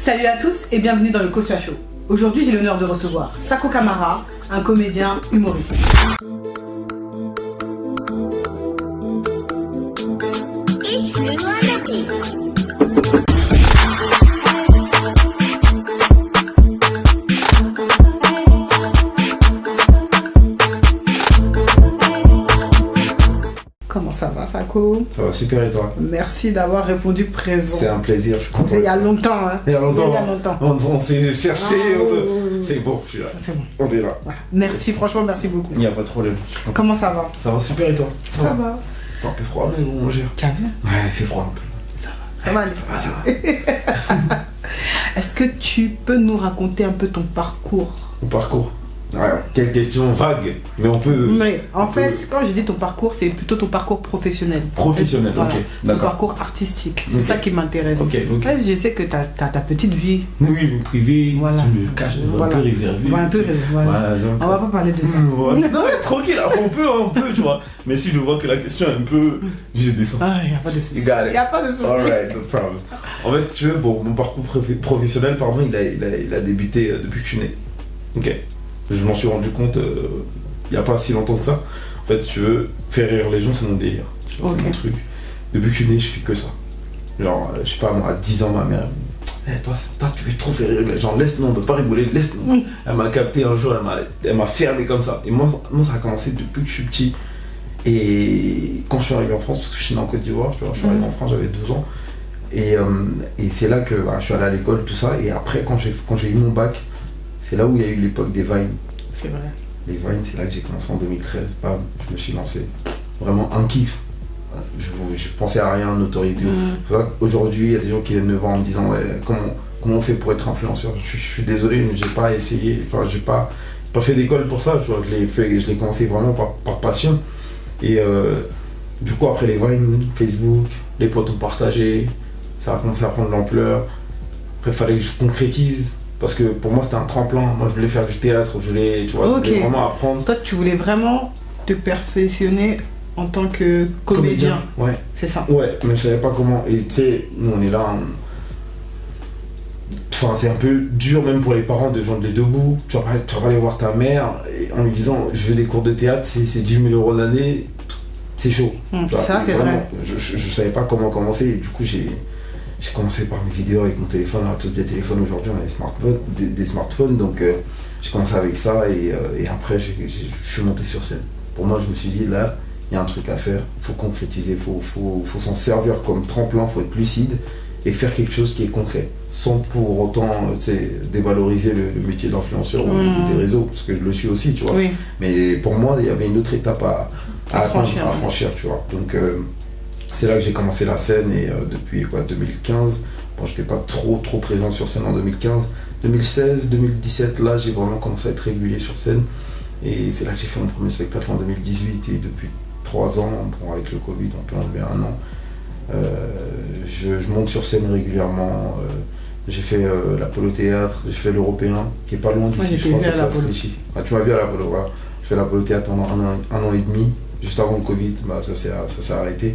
Salut à tous et bienvenue dans le Kosua Show. Aujourd'hui, j'ai l'honneur de recevoir Sako Kamara, un comédien humoriste. Comment ça va, Sako? Ça va super et toi? Merci d'avoir répondu présent. C'est un plaisir, je suis content. C'est il y a longtemps, hein? Il y a longtemps. Il y a longtemps. On s'est cherché. Ah, C'est bon, je suis là. C'est bon. On est là. Voilà. Merci, franchement, merci beaucoup. Il n'y a pas de problème. Comment ça va? Ça va super et toi? Ça va. Un peu froid, mais bon, on gère. T'as vu? Ouais, il fait froid un peu. Ça va, ça va. Est-ce que tu peux nous raconter un peu ton parcours? Mon parcours. Ouais, quelle question vague, mais on peut. Mais en fait, quand j'ai dit ton parcours, c'est plutôt ton parcours professionnel. Professionnel, Voilà. ok. Ton D'accord. parcours artistique. C'est Ok. ça qui m'intéresse. Ok. Ouais, je sais que tu as ta petite vie. Oui, mon privé, Voilà. je me cache, Voilà. un peu réservé. Ouais, un peu réservé, voilà. Voilà, donc, On va pas parler de ça. Ouais. Non, mais tranquille, on peut, tu vois. Mais si je vois que la question est un peu. Je descends. Ah, il n'y a pas de souci. You got it. Il n'y a pas de souci. Alright, no problem. En fait, tu veux, bon, mon parcours professionnel, pardon, il a débuté depuis que je suis né. Ok. Je m'en suis rendu compte il n'y a pas si longtemps que ça. En fait, tu veux, faire rire les gens, c'est mon délire. Tu vois, Ok. c'est mon truc. Depuis que je suis né, je fais que ça. Genre, je sais pas, moi, à 10 ans, ma mère, elle me dit, toi, tu veux trop faire rire les gens, laisse-nous, on ne peut pas rigoler, laisse-nous. Elle m'a capté un jour, elle m'a fermé comme ça. Et moi, ça a commencé depuis que je suis petit. Et quand je suis arrivé en France, parce que je suis né en Côte d'Ivoire, tu vois, je suis arrivé en France, j'avais 12 ans. Et c'est là que je suis allé à l'école, tout ça. Et après, quand j'ai eu mon bac, c'est là où il y a eu l'époque des Vines. C'est vrai. Les Vines, c'est là que j'ai commencé en 2013. Bam, je me suis lancé. Vraiment un kiff. Je pensais à rien, notoriété. C'est pour ça qu'aujourd'hui, il y a des gens qui viennent me voir en me disant ouais, comment on fait pour être influenceur. Je suis désolé, mais j'ai pas essayé. Enfin, j'ai pas fait d'école pour ça. Tu vois, je l'ai commencé vraiment par passion. Et du coup, après les Vines, Facebook, les potes ont partagé. Ça a commencé à prendre de l'ampleur. Après, il fallait que je concrétise. Parce que pour moi, c'était un tremplin. Moi, je voulais faire du théâtre. Je voulais vraiment apprendre. Toi, tu voulais vraiment te perfectionner en tant que comédien. Ouais. C'est ça. Ouais, mais je savais pas comment. Et tu sais, nous, on est là. Enfin, c'est un peu dur même pour les parents de joindre les deux bouts. Tu vas pas aller voir ta mère et en lui disant je veux des cours de théâtre, c'est 10 000 € l'année. C'est chaud. Ça, c'est vraiment, vrai. Je savais pas comment commencer. Et du coup, j'ai commencé par mes vidéos avec mon téléphone. On a tous des téléphones aujourd'hui, on a des smartphones. Donc, j'ai commencé avec ça et après, je suis monté sur scène. Pour moi, je me suis dit, là, il y a un truc à faire. Il faut concrétiser, il faut s'en servir comme tremplin, il faut être lucide et faire quelque chose qui est concret. Sans pour autant dévaloriser le métier d'influenceur ou des réseaux, parce que je le suis aussi, tu vois. Oui. Mais pour moi, il y avait une autre étape à franchir, tu vois. Donc, c'est là que j'ai commencé la scène et depuis 2015, bon, j'étais pas trop présent sur scène en 2015. 2016, 2017, là, j'ai vraiment commencé à être régulier sur scène. Et c'est là que j'ai fait mon premier spectacle en 2018 et depuis 3 ans, bon, avec le Covid, on peut enlever 1 an. Je monte sur scène régulièrement. J'ai fait l'Apollo Théâtre, j'ai fait l'Européen, qui est pas loin d'ici, je crois, c'est place Clichy. Ah, tu m'as vu à l'Apollo, voilà. J'ai fait l'Apollo Théâtre pendant un an et demi, juste avant le Covid, ça s'est arrêté.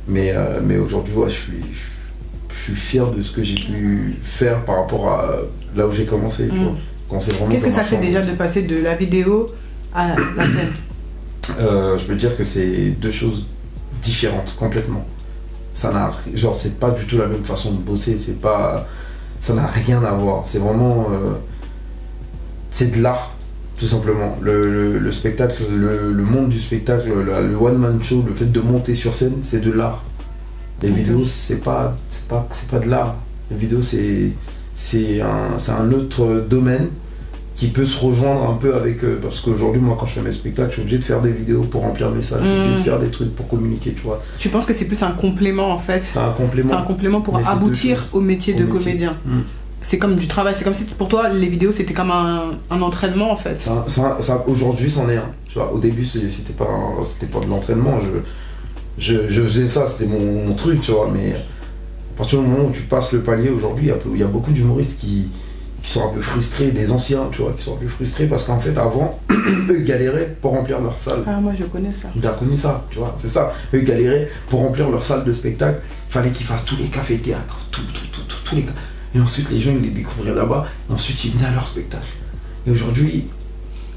Mais aujourd'hui, ouais, je suis fier de ce que j'ai pu faire par rapport à là où j'ai commencé. Tu vois, quand c'est vraiment. Qu'est-ce que ça fait déjà de passer de la vidéo à la scène? Je peux te dire que c'est deux choses différentes, complètement. C'est pas du tout la même façon de bosser, ça n'a rien à voir. C'est vraiment. C'est de l'art, tout simplement. Le spectacle, le monde du spectacle, le one-man show, le fait de monter sur scène, c'est de l'art. Les vidéos, c'est pas de l'art. Les vidéos, c'est un autre domaine qui peut se rejoindre un peu avec... parce qu'aujourd'hui, moi, quand je fais mes spectacles, je suis obligé de faire des vidéos pour remplir mes salles, je suis obligé de faire des trucs pour communiquer, tu vois. Tu penses que c'est plus un complément, en fait? C'est un complément. C'est un complément pour aboutir au métier de comédien. C'est comme du travail, c'est comme si pour toi, les vidéos, c'était comme un entraînement, en fait. Aujourd'hui, c'en est un. Tu vois, au début, c'était pas de l'entraînement. Je faisais ça, c'était mon truc, tu vois, mais à partir du moment où tu passes le palier, aujourd'hui, il y a beaucoup d'humoristes qui sont un peu frustrés, des anciens, tu vois, qui sont un peu frustrés parce qu'en fait, avant, eux galéraient pour remplir leur salle. Ah, moi, je connais ça. Tu as connu ça, tu vois, c'est ça. Eux galéraient pour remplir leur salle de spectacle. Il fallait qu'ils fassent tous les cafés-théâtres, tous les... Et ensuite, les gens, ils les découvraient là-bas. Et ensuite, ils venaient à leur spectacle. Et aujourd'hui,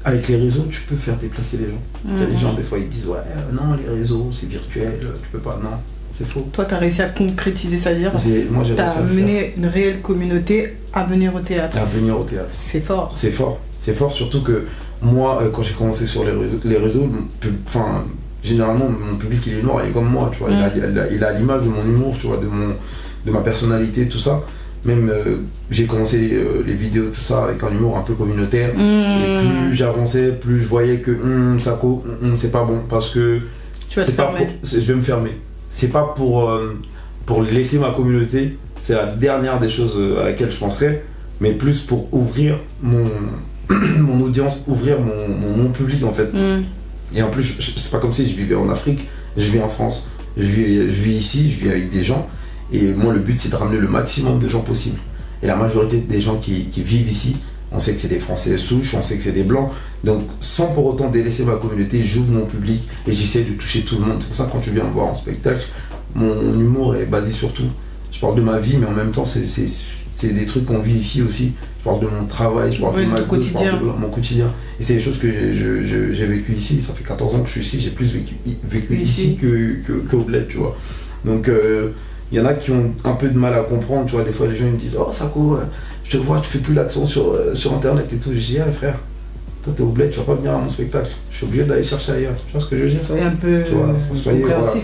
avec les réseaux, tu peux faire déplacer les gens. Les gens, des fois, ils disent, ouais, non, les réseaux, c'est virtuel, tu peux pas. Non, c'est faux. Toi, tu as réussi à concrétiser ça, dire moi, j'ai tu as mené une réelle communauté à venir au théâtre. À venir au théâtre. C'est fort. C'est fort. C'est fort, surtout que moi, quand j'ai commencé sur les réseaux, enfin, généralement, mon public, il est noir, il est comme moi, tu vois. Il a l'image de mon humour, tu vois, de ma personnalité, tout ça. Même j'ai commencé les vidéos, tout ça, avec un humour un peu communautaire. Et plus j'avançais, plus je voyais que Sako, c'est pas bon. Parce que tu vas te fermer. Je vais me fermer. C'est pas pour laisser ma communauté. C'est la dernière des choses à laquelle je penserais. Mais plus pour ouvrir mon audience, ouvrir mon public en fait. Et en plus, c'est pas comme si je vivais en Afrique. Je vis en France. Je vis ici, je vis avec des gens. Et moi, le but, c'est de ramener le maximum de gens possible. Et la majorité des gens qui vivent ici, on sait que c'est des Français souches, on sait que c'est des Blancs. Donc, sans pour autant délaisser ma communauté, j'ouvre mon public et j'essaie de toucher tout le monde. C'est pour ça que quand tu viens me voir en spectacle, mon humour est basé sur tout. Je parle de ma vie, mais en même temps, c'est des trucs qu'on vit ici aussi. Je parle de mon travail, je parle de ma quotidien. Mon quotidien. Et c'est des choses que j'ai vécues ici. Ça fait 14 ans que je suis ici, j'ai plus vécu ici qu'au bled, tu vois. Donc, il y en a qui ont un peu de mal à comprendre, tu vois, des fois les gens ils me disent « Oh Sako, je te vois, tu fais plus l'accent sur internet et tout ». Je dis « Ah frère, toi t'es au bled, tu vas pas venir à mon spectacle, je suis obligé d'aller chercher ailleurs ». Tu vois ce que je veux dire? C'est un peu compréhensif,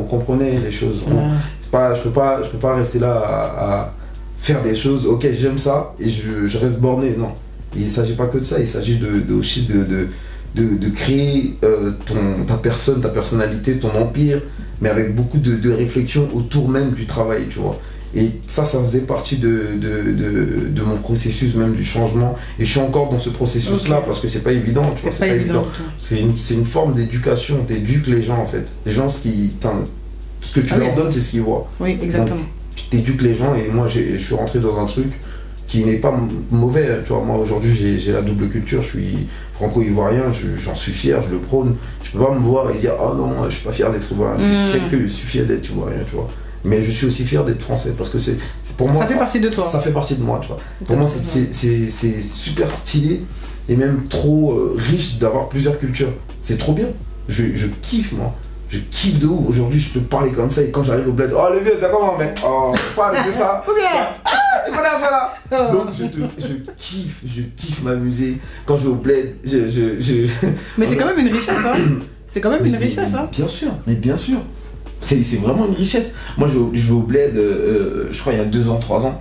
comprenez les choses. Je peux pas rester là à faire des choses, ok j'aime ça et je reste borné, non. Il s'agit pas que de ça, il s'agit aussi de créer ta personne, ta personnalité, ton empire, mais avec beaucoup de réflexion autour même du travail, tu vois. Et ça faisait partie de mon processus même du changement. Et je suis encore dans ce processus-là parce que c'est pas évident, tu vois. C'est pas évident. C'est une forme d'éducation, t'éduques les gens en fait. Les gens, ce que tu leur donnes, c'est ce qu'ils voient. Oui, exactement. Donc, tu t'éduques les gens et moi, je suis rentré dans un truc qui n'est pas mauvais, tu vois. Moi aujourd'hui j'ai la double culture, je suis franco-ivoirien, j'en suis fier, je le prône. Je peux pas me voir et dire oh non, je suis pas fier d'être ivoirien. Je sais que je suis fier d'être ivoirien, tu vois. Mais je suis aussi fier d'être français parce que c'est pour moi. Ça fait partie de toi. Ça fait partie de moi, tu vois. Pour moi c'est super stylé et même trop riche d'avoir plusieurs cultures. C'est trop bien. Je kiffe moi. Je kiffe de ouf. Aujourd'hui, je peux parler comme ça et quand j'arrive au bled, oh le vieux, c'est comment, mec? Oh, parle de ça. Ou bien, tu connais la fin là. Donc, je kiffe m'amuser. Quand je vais au bled, Mais c'est quand même une richesse, hein. C'est quand même une richesse, hein. Bien sûr, mais bien sûr. C'est vraiment une richesse. Moi, je vais au bled, je crois, il y a 2 ans, 3 ans.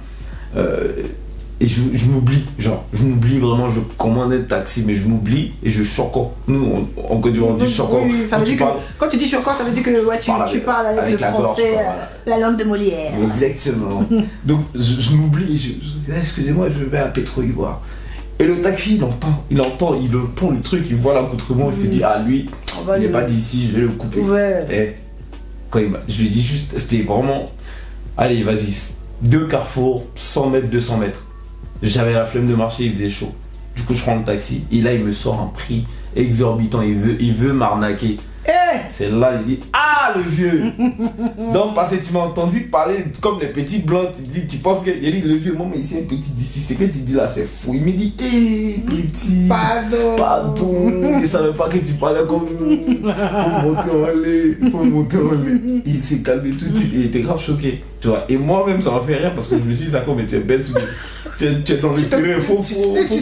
Et je m'oublie, genre, je m'oublie vraiment, je commande un taxi, mais je m'oublie et je choco. Nous, en Côte d'Ivoire, on dit choco. Oui, ça veut dire que, quand tu dis choco, ça veut dire que ouais, tu parles avec le français, gorge, la langue de Molière. Exactement. Donc, je m'oublie, excusez-moi, je vais à Pétro-Ivoire. Et le taxi, il entend le truc, il voit l'accoutrement, il se dit, ah lui, il n'est pas d'ici, je vais le couper. Ouais. Et quand je lui dis juste, c'était vraiment, allez, vas-y, 2 carrefours, 100 mètres, 200 mètres. J'avais la flemme de marcher, il faisait chaud. Du coup, je prends le taxi. Et là, il me sort un prix exorbitant. Il veut m'arnaquer. C'est là, il dit ah, le vieux. Donc, parce que tu m'as entendu parler comme les petits blancs. Tu penses que. Il dit le vieux, moi, mais ici, un petit d'ici. C'est que tu dis là, c'est fou. Il me dit petit. Pardon. Il savait pas que tu parlais comme nous. Faut monter en lait. Il s'est calmé tout de suite. Il était grave choqué. Tu vois. Et moi-même, ça m'a fait rire parce que je me suis dit, ça comme tu es bête. Tu es dans le terrain, faut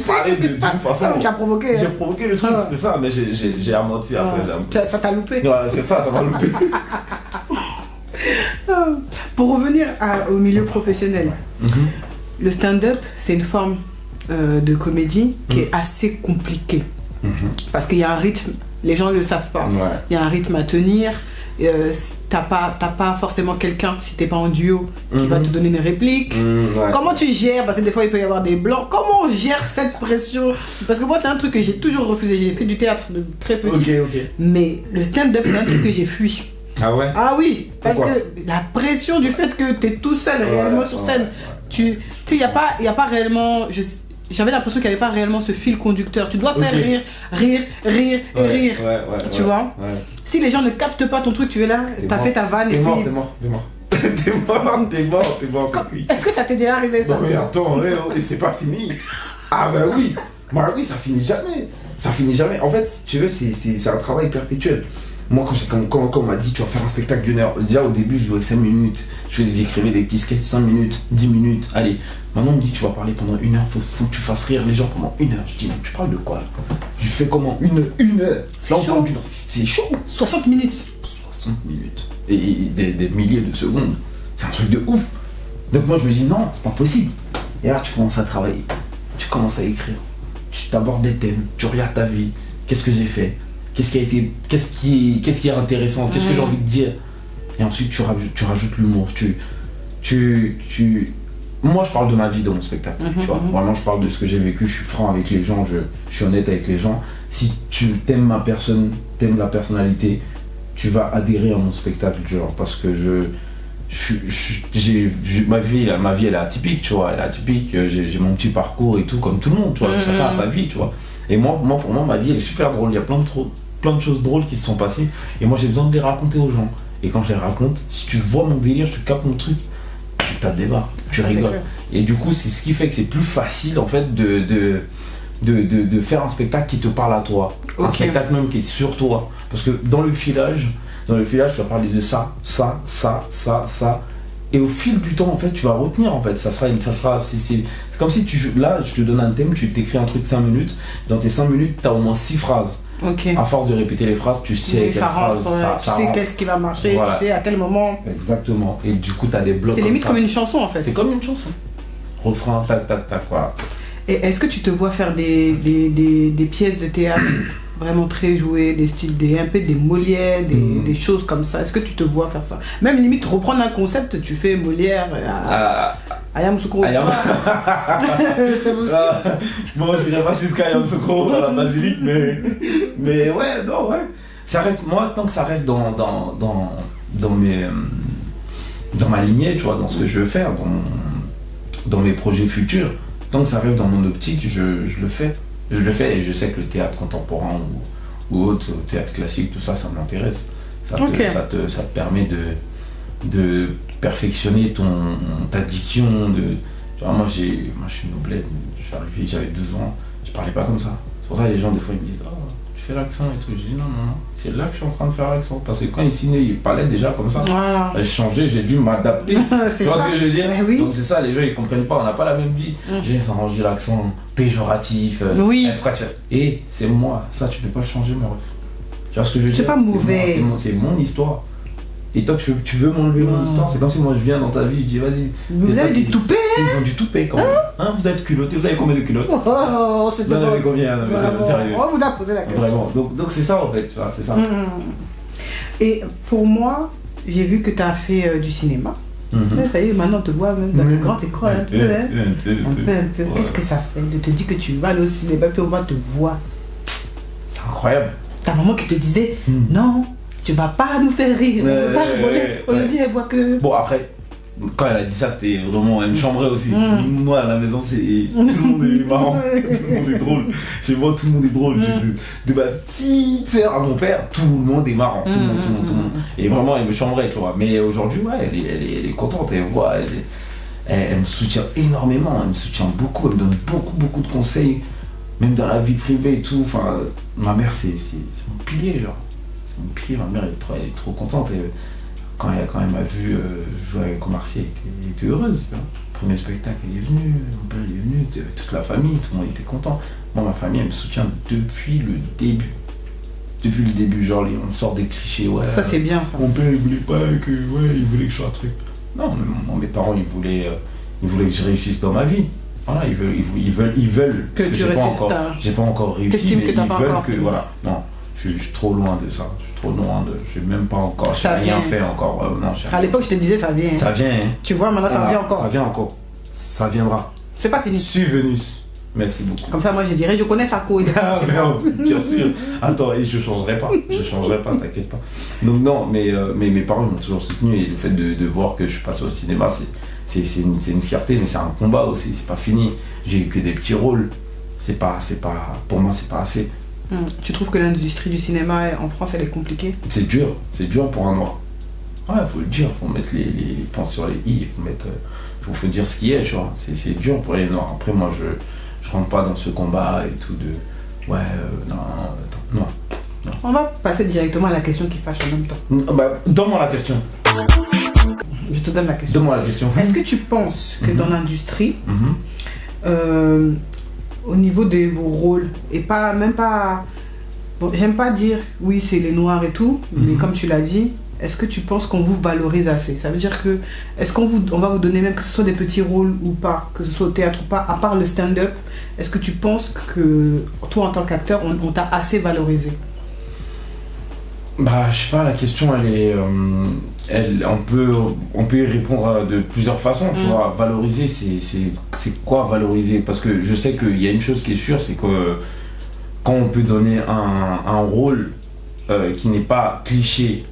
parler de toute façon. Tu as provoqué. J'ai provoqué le truc, c'est ça, mais j'ai amorti après. Ça t'a loupé. Voilà, c'est ça m'a loupé. Pour revenir au milieu professionnel, le stand-up, c'est une forme de comédie qui est assez compliquée. Parce qu'il y a un rythme, les gens ne le savent pas. Il y a un rythme à tenir. T'as pas forcément quelqu'un, si t'es pas en duo, qui va te donner une réplique. Comment tu gères, parce que des fois il peut y avoir des blancs, comment on gère cette pression? Parce que moi c'est un truc que j'ai toujours refusé. J'ai fait du théâtre de très petit, mais le stand-up c'est un truc que j'ai fui. Ah ouais? Ah oui, parce que la pression du fait que t'es tout seul réellement sur scène, tu sais, y a pas réellement, j'avais l'impression qu'il n'y avait pas réellement ce fil conducteur. Tu dois faire rire. Tu vois? Si les gens ne captent pas ton truc, tu es là, t'as fait ta vanne et puis... T'es mort. t'es mort, oui. Est-ce que ça t'est déjà arrivé ça? Non mais attends, et c'est pas fini. Ah bah oui. Bah oui, ça finit jamais. Ça finit jamais. En fait, tu veux, c'est un travail perpétuel. Moi, quand on m'a dit, tu vas faire un spectacle d'1 heure, déjà au début, je jouais 5 minutes. Je écrivais des petits sketchs 5 minutes, 10 minutes. Allez, maintenant on me dit, tu vas parler pendant 1 heure, faut que tu fasses rire les gens pendant 1 heure. Je dis, mais tu parles de quoi là? Je fais comment? Une heure. C'est chaud. C'est chaud. 60 minutes. 60 minutes. Et des milliers de secondes. C'est un truc de ouf. Donc moi, je me dis, non, c'est pas possible. Et là, tu commences à travailler. Tu commences à écrire. Tu t'abordes des thèmes. Tu regardes ta vie. Qu'est-ce que j'ai fait? Qu'est-ce qui est intéressant? Qu'est-ce que j'ai envie de dire? Et ensuite, tu rajoutes l'humour. Moi, je parle de ma vie dans mon spectacle. Tu vois, vraiment, je parle de ce que j'ai vécu. Je suis franc avec les gens. Je suis honnête avec les gens. Si tu t'aimes ma personne, t'aimes la personnalité, tu vas adhérer à mon spectacle, genre, parce que ma vie elle est atypique, tu vois, elle est atypique. J'ai mon petit parcours et tout, comme tout le monde, tu vois. Chacun a sa vie, tu vois. Et moi, pour moi, ma vie elle est super drôle. Il y a plein de choses drôles qui se sont passées. Et moi, j'ai besoin de les raconter aux gens. Et quand je les raconte, si tu vois mon délire, tu captes mon truc, tu tapes des barres, tu rigoles. Et du coup, c'est ce qui fait que c'est plus facile, en fait, de faire un spectacle qui te parle à toi. Un spectacle même qui est sur toi. Parce que dans le filage, tu vas parler de ça. Et au fil du temps, en fait, tu vas retenir, en fait. C'est comme si là, je te donne un thème, tu t'écris un truc 5 minutes. Dans tes 5 minutes, tu as au moins 6 phrases. À force de répéter les phrases, tu sais quelle phrase tu sais qu'est-ce qui va marcher, voilà. Tu sais à quel moment. Exactement. Et du coup, tu as des blocs. C'est limite comme une chanson, en fait. C'est comme une chanson. Refrain, tac, voilà. Et est-ce que tu te vois faire des pièces de théâtre vraiment très jouées, un peu des Molières, des choses comme ça? Est-ce que tu te vois faire ça? Même limite reprendre un concept, tu fais Molière à Yamoussoukro. C'est possible. Bon, je n'irai pas jusqu'à Yamoussoukro dans la basilique, mais ouais, non, ouais. Ça reste, moi, tant que ça reste dans ma lignée, tu vois, dans ce que je veux faire, dans mes projets futurs, tant que ça reste dans mon optique, je le fais. Je le fais et je sais que le théâtre contemporain ou autre, le théâtre classique, tout ça, ça m'intéresse. Ça te permet de perfectionner ta diction. Moi, je suis noblette, je suis arrivé, j'avais 12 ans, je parlais pas comme ça. C'est pour ça que les gens, des fois, ils me disent « Oh, tu fais l'accent et tout ». Je dis « Non, c'est là que je suis en train de faire l'accent ». Parce que quand il signait, il parlait déjà comme ça. Voilà. J'ai changé, j'ai dû m'adapter. Tu vois ce que je veux dire? Oui. Donc c'est ça, les gens, ils comprennent pas, on n'a pas la même vie. J'ai changé l'accent péjoratif. Oui. Et c'est moi, ça, tu peux pas le changer, mon ref. Tu vois ce que je veux dire? C'est pas mauvais. C'est mon histoire. Et toi, tu veux m'enlever mon histoire, c'est comme si moi je viens dans ta vie, je dis vas-y. Vous avez du toupet? Ils ont du toupet quand même. Hein, vous êtes culottés, vous avez combien de culottes? C'est vous en avez combien? Sérieux. On vous a posé la question. Vraiment. Donc c'est ça en fait, tu vois, c'est ça. Et pour moi, j'ai vu que tu as fait du cinéma. Ça y est, maintenant on te voit même dans le grand écran un peu. Un peu. Qu'est-ce que ça fait de te dire que tu vas aller au cinéma puis on va te voir? C'est incroyable. Ta maman qui te disait non, tu vas pas nous faire rire, on ne va pas rigoler. Aujourd'hui, elle voit que. Bon, après, quand elle a dit ça, c'était vraiment. Elle me chambrait aussi. Moi, à la maison, tout le monde est marrant. Tout le monde est drôle. Chez moi, tout le monde est drôle. De ma petite sœur à mon père, tout le monde est marrant. Tout le monde. Et vraiment, elle me chambrait, tu vois. Mais aujourd'hui, ouais, elle est contente. Elle voit. Elle me soutient énormément. Elle me soutient beaucoup. Elle me donne beaucoup de conseils. Même dans la vie privée et tout. Enfin, ma mère, c'est mon pilier, genre. Mon pilier, ma mère elle est trop contente et quand elle m'a vu jouer avec Omar Sy, elle était heureuse. Tu vois. Premier spectacle, elle est venue, mon père il est venu, toute la famille, tout le monde était content. Moi, ma famille, elle me soutient depuis le début. Depuis le début, genre on sort des clichés. Ouais, ça c'est bien ça. Mon père il voulait pas que, il voulait que je sois un truc. Non, mes parents ils voulaient que je réussisse dans ma vie. Voilà, ils veulent que tu réussisses. J'ai pas encore réussi, t'estimes mais que t'as ils pas veulent encore que voilà. Non. Je suis trop loin de ça, j'ai même pas encore, j'ai rien fait encore. Non, à l'époque je te disais ça vient. Ça vient. Tu vois maintenant ça vient encore. Ça vient encore. Ça viendra. C'est pas fini. Suis Venus. Merci beaucoup. Comme ça moi je dirais je connais sa cause. Ah merde, bien sûr. Attends, et je changerai pas, t'inquiète pas. Donc non, mais mes parents m'ont toujours soutenu et le fait de voir que je suis passé au cinéma, c'est une fierté, mais c'est un combat aussi, c'est pas fini. J'ai eu que des petits rôles. Pour moi c'est pas assez. Tu trouves que l'industrie du cinéma en France elle est compliquée? C'est dur pour un noir. Ouais, faut le dire, faut mettre les points sur les i, faut dire ce qui est, tu vois. C'est dur pour les noirs. Après, moi, je rentre pas dans ce combat et tout de. Ouais, non. On va passer directement à la question qui fâche en même temps. Bah, donne-moi la question. Je te donne la question. Donne-moi la question. Est-ce que tu penses que dans l'industrie, Mhm. au niveau de vos rôles, et même pas. Bon, j'aime pas dire oui, c'est les noirs et tout, mais comme tu l'as dit, est-ce que tu penses qu'on vous valorise assez? Ça veut dire que, est-ce qu'on va vous donner, même que ce soit des petits rôles ou pas, que ce soit au théâtre ou pas, à part le stand-up, est-ce que tu penses que toi, en tant qu'acteur, on t'a assez valorisé? Bah, je sais pas, la question, elle est. On peut y répondre de plusieurs façons, tu vois. Valoriser, c'est quoi valoriser? Parce que je sais qu'il y a une chose qui est sûre, c'est que quand on peut donner un rôle qui n'est pas cliché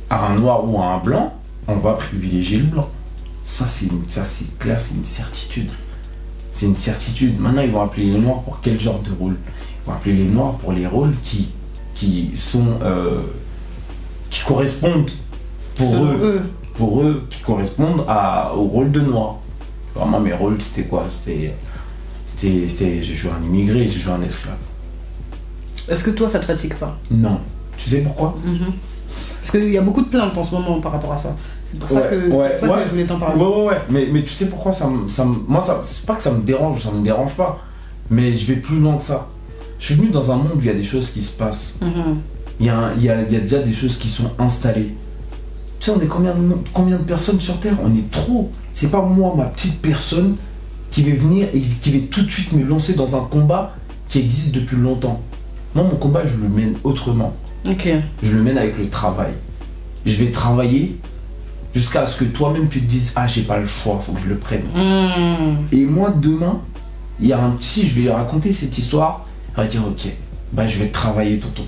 à un noir ou à un blanc, on va privilégier le blanc. Ça, c'est clair, c'est une certitude. C'est une certitude. Maintenant, ils vont appeler les noirs pour quel genre de rôle? Ils vont appeler les noirs pour les rôles qui correspondent pour eux, qui correspondent au rôle de noir. Vraiment, mes rôles, c'était quoi? J'ai joué un immigré, j'ai joué un esclave. Est-ce que toi, ça te fatigue pas? Non. Tu sais pourquoi? Parce qu'il y a beaucoup de plaintes en ce moment par rapport à ça. C'est pour ça que je voulais t'en parler. Ouais. Mais tu sais pourquoi moi, c'est pas que ça me dérange, ça me dérange pas. Mais je vais plus loin que ça. Je suis venu dans un monde où il y a des choses qui se passent. Il y a déjà des choses qui sont installées. Tu sais, on est combien de personnes sur Terre? On est trop. C'est pas moi, ma petite personne, qui vais venir et qui vais tout de suite me lancer dans un combat qui existe depuis longtemps. Moi, mon combat, je le mène autrement. Je le mène avec le travail. Je vais travailler jusqu'à ce que toi-même tu te dises, ah, j'ai pas le choix, faut que je le prenne. Et moi, demain, il y a un petit, je vais lui raconter cette histoire. Il va dire, ok, bah, je vais travailler, tonton.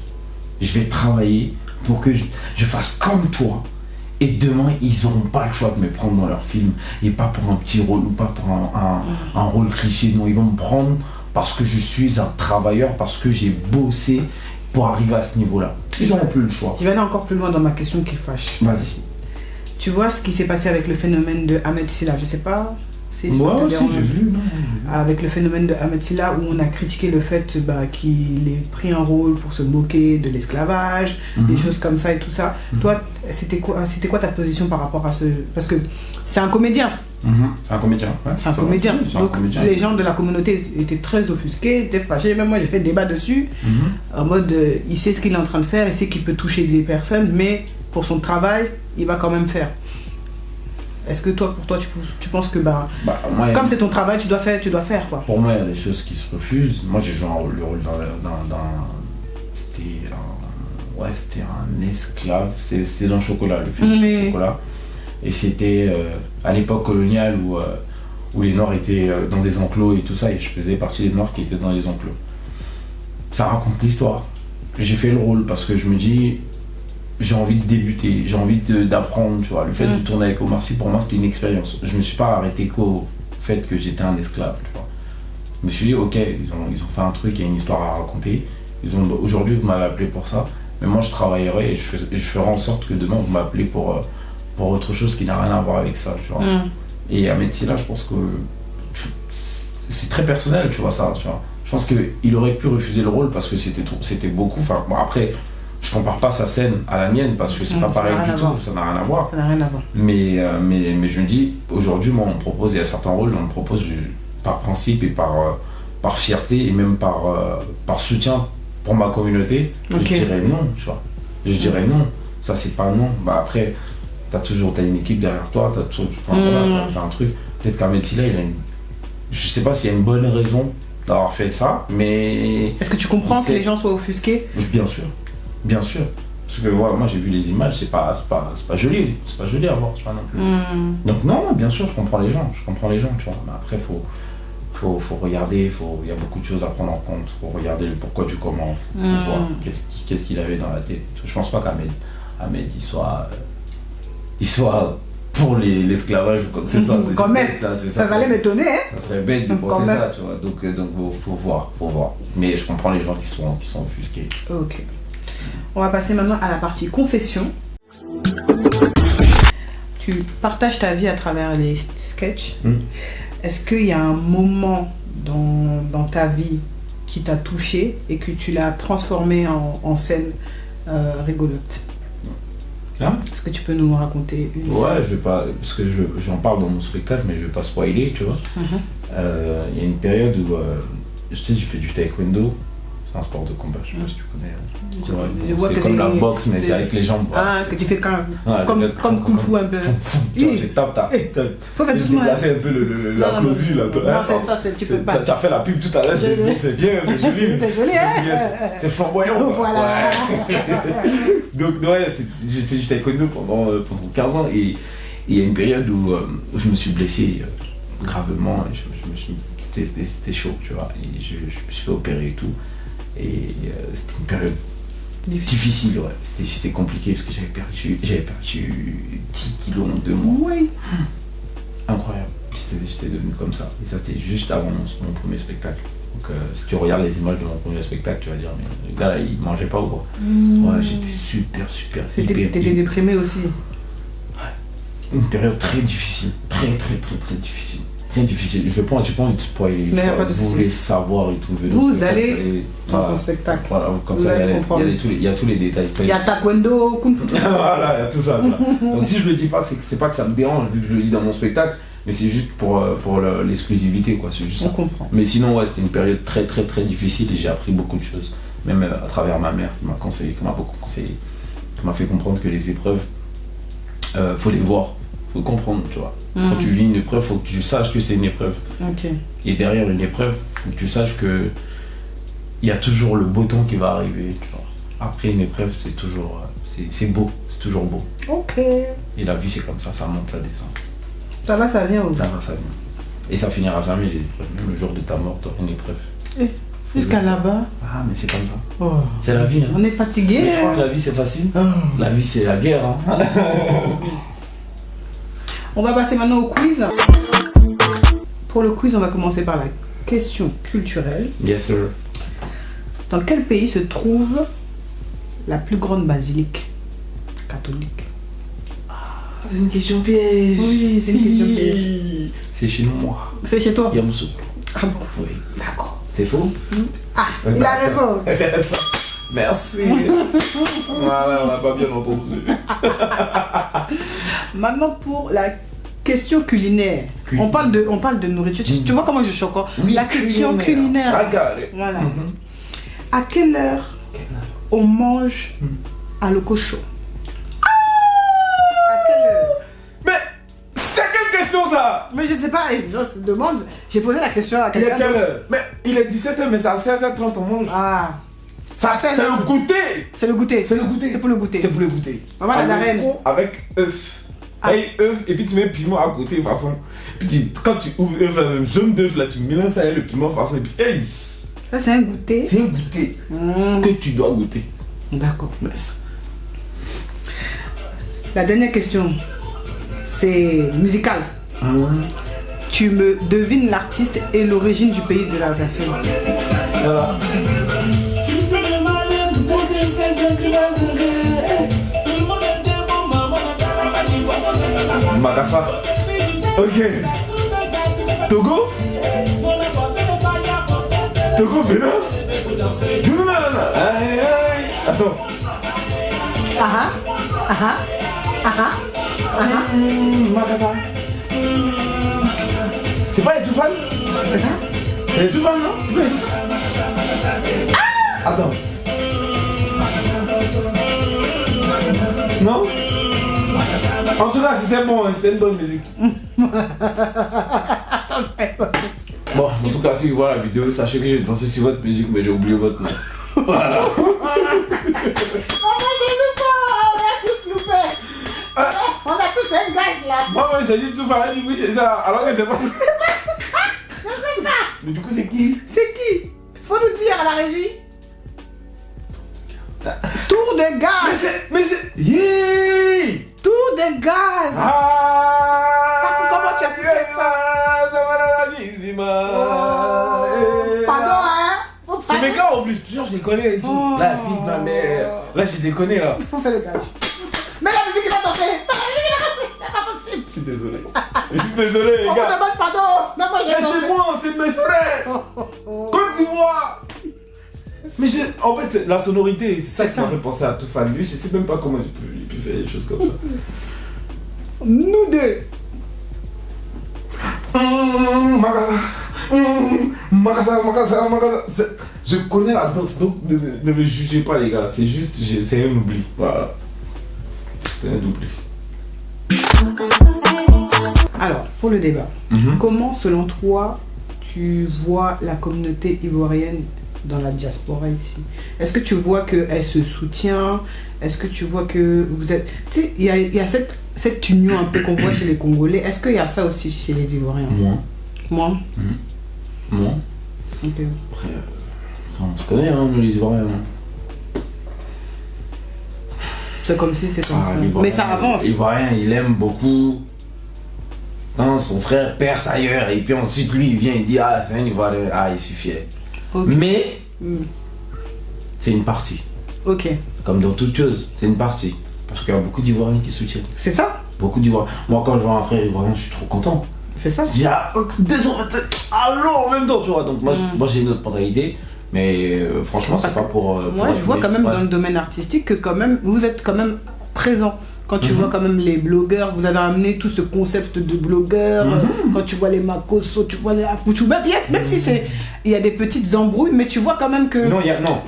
Je vais travailler pour que je fasse comme toi. Et demain, ils n'auront pas le choix de me prendre dans leur film. Et pas pour un petit rôle ou pas pour un rôle cliché. Non, ils vont me prendre parce que je suis un travailleur, parce que j'ai bossé pour arriver à ce niveau-là. Ils n'auront plus le choix. Je vais aller encore plus loin dans ma question qui fâche. Vas-y. Tu vois ce qui s'est passé avec le phénomène de Ahmed Silla? Je sais pas si ça moi te aussi, dérange. j'ai vu. Non. Avec le phénomène de Ahmed Silla, où on a critiqué le fait qu'il ait pris un rôle pour se moquer de l'esclavage, des choses comme ça et tout ça. Toi, c'était quoi ta position par rapport à ce... Parce que c'est un comédien. C'est un comédien. Ouais, c'est un comédien. C'est Donc un comédien. les gens de la communauté étaient très offusqués, étaient fâchés. Même moi, j'ai fait débat dessus. En mode, il sait ce qu'il est en train de faire, il sait qu'il peut toucher des personnes, mais pour son travail, il va quand même faire. Est-ce que pour toi, tu penses que moi, comme c'est ton travail, tu dois faire quoi? Pour moi, il y a des choses qui se refusent. Moi, j'ai joué le rôle c'était un esclave. C'était dans Chocolat, le film de Chocolat. Et c'était à l'époque coloniale où les Noirs étaient dans des enclos et tout ça, et je faisais partie des Noirs qui étaient dans les enclos. Ça raconte l'histoire. J'ai fait le rôle parce que je me dis, j'ai envie de débuter, j'ai envie d'apprendre, tu vois. Le fait de tourner avec Omar Sy, pour moi, c'était une expérience. Je me suis pas arrêté qu'au fait que j'étais un esclave, tu vois. Je me suis dit, ok, ils ont fait un truc, il y a une histoire à raconter. Aujourd'hui, vous m'avez appelé pour ça, mais moi, je travaillerai et je ferai en sorte que demain, vous m'appelez pour autre chose qui n'a rien à voir avec ça, tu vois. Et Ahmed Silla, je pense que c'est très personnel, tu vois, ça, tu vois. Je pense qu'il aurait pu refuser le rôle parce que c'était beaucoup. Enfin, bon, après, je compare pas sa scène à la mienne parce que c'est pas pareil du tout, ça n'a rien à voir. Ça n'a rien à voir. Mais je me dis, aujourd'hui, moi, on me propose, il y a certains rôles, on me propose par principe et par fierté et même par soutien pour ma communauté. Je dirais non, tu vois. Je dirais non. Ça, c'est pas non. Bah, après, t'as une équipe derrière toi, t'as un truc. Peut-être qu'Ahmed Silla, je sais pas s'il y a une bonne raison d'avoir fait ça, mais... Est-ce que tu comprends que les gens soient offusqués? Bien sûr. Bien sûr. Parce que moi j'ai vu les images, c'est pas joli. C'est pas joli à voir, tu vois, non plus. Donc non, bien sûr, je comprends les gens, tu vois. Mais après, faut regarder, il y a beaucoup de choses à prendre en compte. Faut regarder le pourquoi du comment, faut voir qu'est-ce qu'il avait dans la tête. Je pense pas qu'Ahmed il soit pour l'esclavage ou quoi que ce soit. Quand même, ça allait m'étonner, hein. Ça serait bête de penser ça, tu vois. Donc faut voir. Mais je comprends les gens qui sont offusqués. Ok. On va passer maintenant à la partie confession. tu partages ta vie à travers les sketchs. Mm. Est-ce qu'il y a un moment dans ta vie qui t'a touché et que tu l'as transformé en scène rigolote? Hein? Est-ce que tu peux nous raconter une scène? Ouais, je vais pas, parce que j'en parle dans mon spectacle, mais je vais pas spoiler, tu vois. Il y a une période où je sais, j'ai fait du taekwondo. C'est un sport de combat, je sais pas si tu connais. Je vois C'est que comme la boxe, mais c'est avec les jambes. Ah, que tu fais Ouais, comme Kung Fu un peu. Tu vois, je tape, Faut faire doucement. déplacer un peu la clausule. Non, c'est ça, tu peux pas. Tu as fait la pub tout à l'heure, c'est bien, c'est joli. C'est joli, hein? C'est flamboyant. quoi. Voilà. Ouais. Donc, ouais, j'ai fait du taekwondo pendant 15 ans et il y a une période où je me suis blessé gravement. C'était chaud, tu vois. Et je me suis fait opérer et tout. Et c'était une période difficile, ouais. C'était compliqué parce que j'avais perdu 10 kilos en 2 mois. Oui. Incroyable. J'étais devenu comme ça. Et ça, c'était juste avant mon premier spectacle. Donc, si tu regardes les images de mon premier spectacle, tu vas dire, mais le gars là, il mangeait pas ou quoi? Ouais, j'étais super. T'étais déprimé aussi? Ouais. Une période très difficile. Très difficile. Très difficile. J'ai pas envie de spoiler. Vous voulez savoir et tout. Vous allez dans son spectacle. Voilà, comme vous ça, allez comprendre. il y a tous les détails. Il y a taekwondo, kung fu. Voilà, il y a tout ça. Voilà. Donc si je le dis pas, c'est pas que ça me dérange vu que je le dis dans mon spectacle, mais c'est juste pour l'exclusivité, quoi. C'est juste ça. On comprend. Mais sinon, ouais, c'était une période très difficile et j'ai appris beaucoup de choses. Même à travers ma mère qui m'a conseillé, qui m'a beaucoup conseillé, qui m'a fait comprendre que les épreuves, faut les voir, faut comprendre, tu vois. Quand tu vis une épreuve, faut que tu saches que c'est une épreuve. Ok. Et derrière une épreuve, faut que tu saches que il y a toujours le beau temps qui va arriver, tu vois. Après une épreuve, c'est toujours, c'est beau, c'est toujours beau. Ok. Et la vie, c'est comme ça monte, ça descend. Ça va, ça vient aussi. Ça va, ça vient. Et ça finira jamais les épreuves. Même le jour de ta mort, t'auras une épreuve. Jusqu'à là-bas. Ah, mais c'est comme ça. Oh. C'est la vie. Hein. On est fatigué. Mais tu crois que la vie, c'est facile? La vie, c'est la guerre. Hein. On va passer maintenant au quiz. Pour le quiz, on va commencer par la question culturelle. Yes, sir. Dans quel pays se trouve la plus grande basilique catholique? C'est une question piège. Oui, c'est une question piège. C'est chez moi. C'est chez toi? Yamoussoukro. Ah bon? Oui. D'accord. C'est faux? Ah, il a raison. Merci. Voilà, on n'a pas bien entendu. Maintenant pour la question culinaire. On parle de nourriture. Tu vois comment je suis encore? Oui, la question culinaire. Voilà. À quelle heure on mange à le cochon? À quelle heure? Mais c'est quelle question ça? Mais je sais pas, les gens se demandent. J'ai posé la question à Il est quelqu'un quelle d'autre. heure? Mais il est 17h, mais c'est à 16h30 on mange. Ah, Ça, c'est le goûter. c'est le goûter. C'est le goûter. C'est pour le goûter. C'est pour le goûter. Maman la reine. Avec œuf. Ah. Et œuf, et puis tu mets piment à côté, de toute façon. Puis quand tu ouvres l'œuf, la même jaune d'œuf, là, tu mélanges ça avec le piment, de toute façon. Et puis, hey, Ça c'est un goûter. c'est un goûter que tu dois goûter. D'accord. Merci. La dernière question, c'est musical. Tu me devines l'artiste et l'origine du pays de la version. Voilà. Madagascar. Ok. Togo. Togo, Bénin. Attends. Madagascar. C'est pas les Toufan? C'est ça? C'est les Toufan, non? C'est pas les Toufan? Attends. Non? En tout cas, c'était bon, c'était une bonne musique. Bon, en tout cas, si vous voyez la vidéo, sachez que j'ai dansé sur votre musique, mais j'ai oublié votre nom. Voilà. On a tous un gag là. Moi, j'ai dit tout pareil, oui, c'est ça. Alors que c'est pas ça. Je sais pas. Mais du coup, c'est qui? C'est qui? Faut nous dire à la régie. Tour de gaz. Mais c'est. Yeah! Tour de gaz. Ah! Comment tu as pu faire ça? Pardon, hein? C'est mes gars en plus, toujours je les connais et tout. Oh. La vie de ma mère. Là, j'ai déconné là. Il faut faire le gage. Mais la musique il a dansé. La musique il a dansé. C'est pas possible. désolé. Je suis désolé, les On gars. te demande pardon. Non, moi, j'ai C'est dansé. chez moi, c'est mes frères. Côte d'Ivoire. Mais en fait, la sonorité, c'est ça qui m'a fait penser à tout fan. Lui, je sais même pas comment il peut faire des choses comme ça. Nous deux. Magasin. Je connais la danse, donc ne me jugez pas, les gars. C'est juste, c'est un oubli. Voilà. C'est un oubli. Alors, pour le débat, comment, selon toi, tu vois la communauté ivoirienne dans la diaspora ici? Est-ce que tu vois qu'elle se soutient? Est-ce que tu vois que vous êtes... Tu sais, il y a cette union un peu qu'on voit chez les Congolais. Est-ce qu'il y a ça aussi chez les Ivoiriens? Moi. Ok. Après, on se connaît, hein, nous, les Ivoiriens. C'est comme si c'est comme ça. Mais ça avance. L'Ivoirien, il aime beaucoup quand son frère perce ailleurs et puis ensuite lui il vient et dit ah c'est un Ivoirien, ah il suis fier. Okay. Mais c'est une partie. Ok. Comme dans toute chose, c'est une partie. Parce qu'il y a beaucoup d'Ivoiriens qui soutiennent. C'est ça. Beaucoup d'Ivoiriens. Moi quand je vois un frère Ivoirien, je suis trop content. C'est ça. Je dis ah 227, allô en même temps tu vois. Donc moi j'ai une autre mentalité. Mais franchement c'est pas pour... moi je vois quand même dans le domaine artistique que quand même vous êtes quand même présent. Quand tu vois quand même les blogueurs, vous avez amené tout ce concept de blogueur. Quand tu vois les Makosso, tu vois les Apuchu, même si il y a des petites embrouilles, mais tu vois quand même que non.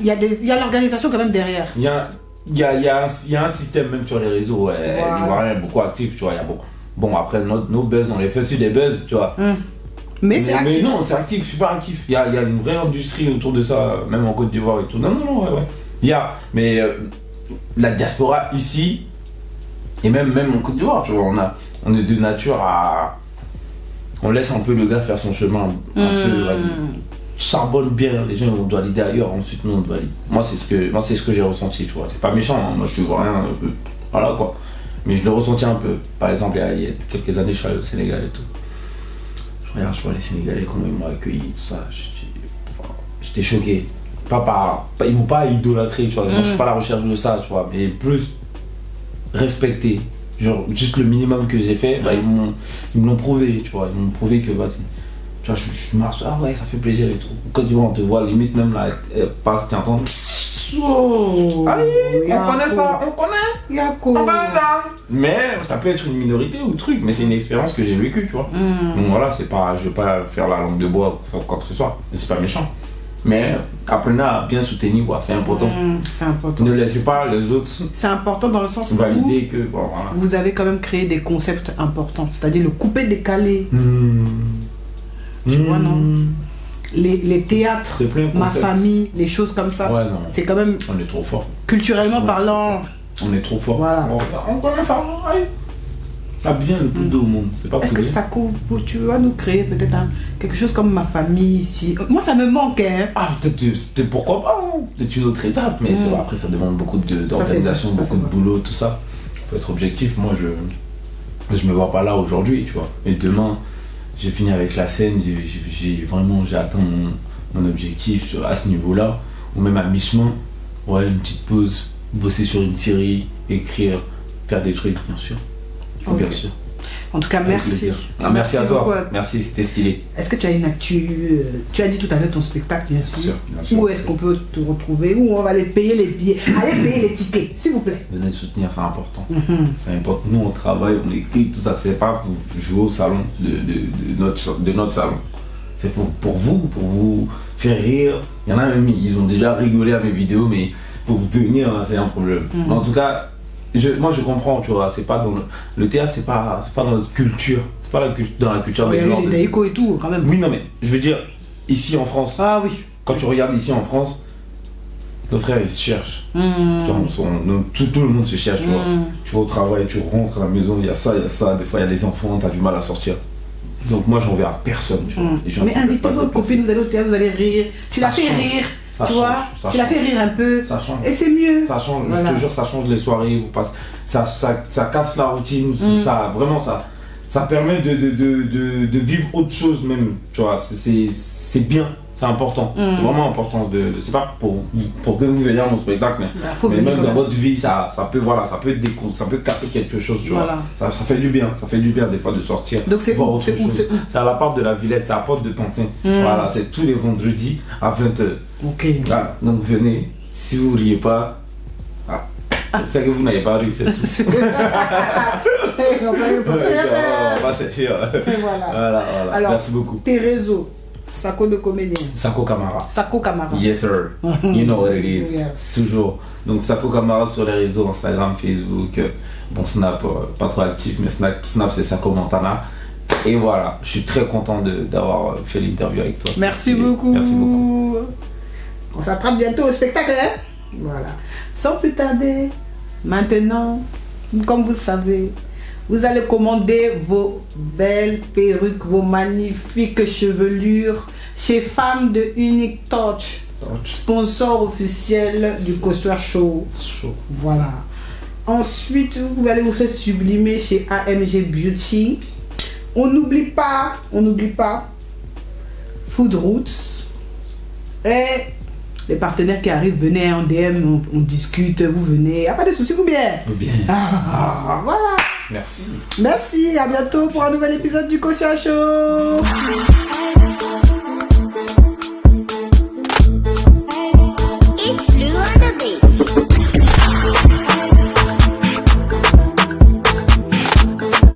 Il y a l'organisation quand même derrière. Il y a un système même sur les réseaux. Les Ivoiriens sont beaucoup actifs, tu vois. Il y a beaucoup. Bon après nos buzz, on les fait sur des buzz, tu vois. Mais c'est actif. Mais non, c'est actif, super actif. Il y a une vraie industrie autour de ça, même en Côte d'Ivoire et tout. Non, ouais. Il y a, mais la diaspora ici, et même en Côte d'Ivoire, tu vois, on est de nature à... On laisse un peu le gars faire son chemin, un peu, vas-y. Charbonne bien, les gens on doit l'aider ailleurs, ensuite nous on doit l'aider. Moi c'est ce que j'ai ressenti, tu vois. C'est pas méchant, hein. Moi je vois rien, voilà quoi. Mais je l'ai ressenti un peu. Par exemple, il y a quelques années, je suis allé au Sénégal et tout. Je vois les Sénégalais, comment ils m'ont accueilli, tout ça. J'étais choqué. Ils m'ont pas idolâtré, tu vois. Moi, je suis pas à la recherche de ça, tu vois. Mais plus respecté. Genre, juste le minimum que j'ai fait, ils me l'ont prouvé, tu vois. Ils m'ont prouvé que, vas-y. Tu vois, je marche, ah ouais, ça fait plaisir et tout. Quand tu vois, on te voit, limite, même là, passe, tu entends. Oh, allez, on connaît ça, on connaît ça. Mais ça peut être une minorité ou truc, mais c'est une expérience que j'ai vécue, tu vois. Donc voilà, c'est pas, je vais pas faire la langue de bois ou quoi que ce soit, c'est pas méchant. Mais apprenez à bien soutenir, quoi, c'est important. C'est important. Ne laissez pas les autres. C'est important dans le sens où valider que bon, voilà. Vous avez quand même créé des concepts importants, c'est-à-dire le coupé-décalé. Tu vois, non? Les théâtres, ma famille, les choses comme ça. Ouais, non. C'est quand même. On est trop fort. Culturellement parlant. On est trop fort. Voilà. On connaît ça. Ouais. T'as bien le plus d'eau au monde. C'est pas Est-ce que ça coupe? Tu vas nous créer peut-être quelque chose comme ma famille ici? Moi, ça me manque. Hein. Ah, peut-être pourquoi pas. Hein. C'est une autre étape. Mais après, ça demande beaucoup d'organisation, beaucoup de boulot, tout ça. Faut être objectif. Moi, je me vois pas là aujourd'hui, tu vois. Et demain. J'ai fini avec la scène, j'ai atteint mon objectif à ce niveau-là, ou même à mi-chemin, ouais, une petite pause, bosser sur une série, écrire, faire des trucs, bien sûr. Okay. Bien sûr. En tout cas, merci. Merci à toi. Merci, c'était stylé. Est-ce que tu as une actu? Tu as dit tout à l'heure ton spectacle, bien sûr. Bien sûr. Où est-ce qu'on peut te retrouver? Où on va aller payer les billets? Allez payer les tickets, s'il vous plaît. Venez soutenir, c'est important. C'est important. Nous, on travaille, on écrit, tout ça. C'est pas pour jouer au salon de notre salon. C'est pour vous faire rire. Il y en a même, ils ont déjà rigolé à mes vidéos, mais pour venir, c'est un problème. Mais en tout cas, moi je comprends, tu vois, c'est pas dans le théâtre, c'est pas dans notre culture, c'est pas dans la culture des genres. Il y a des échos et tout, quand même. Oui, non, mais je veux dire, ici en France, quand tu regardes ici en France, nos frères ils se cherchent. Tu vois, tout le monde se cherche, tu vois. Tu vas au travail, tu rentres à la maison, il y a ça, des fois il y a les enfants, t'as du mal à sortir. Donc moi j'en vais à personne, tu vois. Mais invitez votre copine, vous allez au théâtre, vous allez rire. Tu l'as fait rire. Tu vois, tu l'as fait rire un peu. Ça change. Et c'est mieux. Ça change, je te jure, ça change les soirées. Ça casse la routine. Ça permet de vivre autre chose même. Tu vois, c'est bien. C'est important, c'est vraiment important c'est pas pour que vous veniez à mon spectacle, mais même dans votre vie, ça peut casser quelque chose, tu vois. Ça fait du bien, des fois de sortir. Donc c'est voir autre chose. C'est à la porte de la Villette, c'est à la porte de Pantin. Voilà, c'est tous les vendredis à 20h. Ok. Voilà, donc venez, si vous ne riez pas, c'est que vous n'avez pas ri, c'est tout. On va chercher. Voilà. Alors, merci beaucoup. Tes réseaux. Sako de comédien. Sako Kamara. Sako Kamara. Yes sir. You know what it is. Yes. Toujours. Donc Sako Kamara sur les réseaux Instagram, Facebook. Bon, Snap, pas trop actif, mais Snap c'est Sako Montana. Et voilà, je suis très content d'avoir fait l'interview avec toi. Merci beaucoup. Merci beaucoup. On s'attrape bientôt au spectacle, hein? Voilà. Sans plus tarder, maintenant, comme vous savez, vous allez commander vos belles perruques, vos magnifiques chevelures chez Femmes de Unique Touch, sponsor officiel du Cossoir Show. Voilà. Ensuite, vous allez vous faire sublimer chez AMG Beauty. On n'oublie pas Food Roots. Et les partenaires qui arrivent, venez en DM, on discute, vous venez. Y a pas de soucis, vous bien? Bien. Voilà. Merci. Merci, à bientôt pour un nouvel épisode du Cossoir Show.